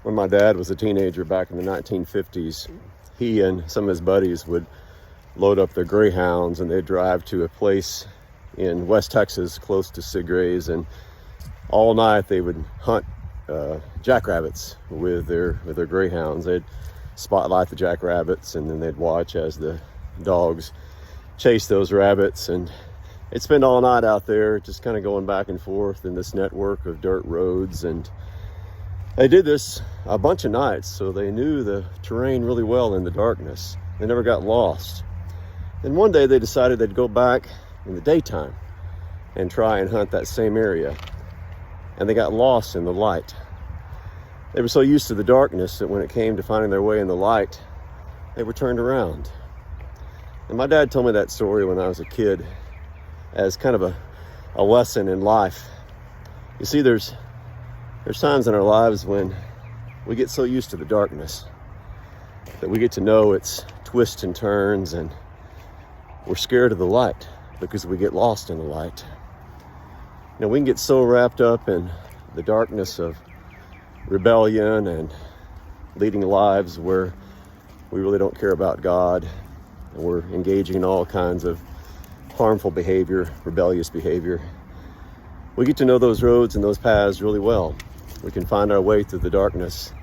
When my dad was a teenager back in the 1950s, he and some of his buddies would load up their greyhounds and they'd drive to a place in West Texas close to Sig Gray's, and all night they would hunt jackrabbits with their greyhounds. They'd spotlight the jackrabbits and then they'd watch as the dogs chase those rabbits, and they'd spend all night out there just kind of going back and forth in this network of dirt roads. And they did this a bunch of nights, so they knew the terrain really well in the darkness. They never got lost. Then one day they decided they'd go back in the daytime and try and hunt that same area. And they got lost in the light. They were so used to the darkness that when it came to finding their way in the light, they were turned around. And my dad told me that story when I was a kid as kind of a lesson in life. You see, there's times in our lives when we get so used to the darkness that we get to know its twists and turns, and we're scared of the light because we get lost in the light. You know, we can get so wrapped up in the darkness of rebellion and leading lives where we really don't care about God, and we're engaging in all kinds of harmful behavior, rebellious behavior. We get to know those roads and those paths really well. We can find our way through the darkness.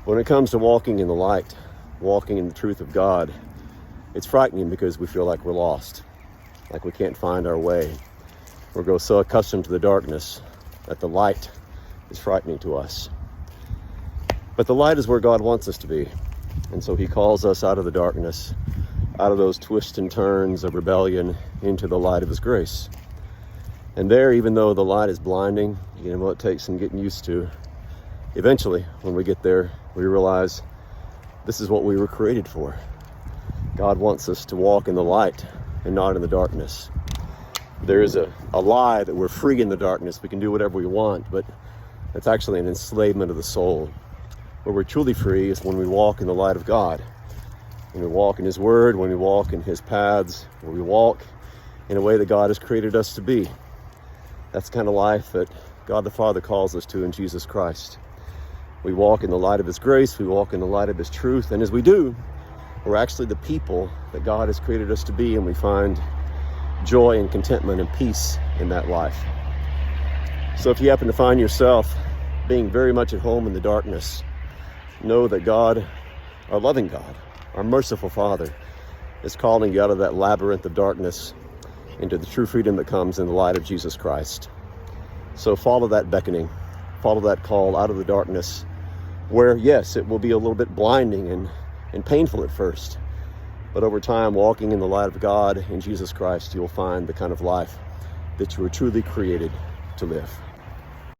When it comes to walking in the light, walking in the truth of God, it's frightening because we feel like we're lost, like we can't find our way. We grow so accustomed to the darkness that the light is frightening to us. But the light is where God wants us to be. And so he calls us out of the darkness, out of those twists and turns of rebellion, into the light of his grace. And there, even though the light is blinding, you know what it takes some getting used to. Eventually, when we get there, we realize this is what we were created for. God wants us to walk in the light and not in the darkness. There is a lie that we're free in the darkness, we can do whatever we want, but that's actually an enslavement of the soul. Where we're truly free is when we walk in the light of God, when we walk in his word, when we walk in his paths, when we walk in a way that God has created us to be. That's the kind of life that God the Father calls us to in Jesus Christ. We walk in the light of his grace, we walk in the light of his truth, and as we do, we're actually the people that God has created us to be, and we find joy and contentment and peace in that life. So if you happen to find yourself being very much at home in the darkness, know that God, our loving God, our merciful Father, is calling you out of that labyrinth of darkness into the true freedom that comes in the light of Jesus Christ. So follow that beckoning, follow that call out of the darkness, where yes, it will be a little bit blinding and painful at first, but over time, walking in the light of God in Jesus Christ, you'll find the kind of life that you were truly created to live.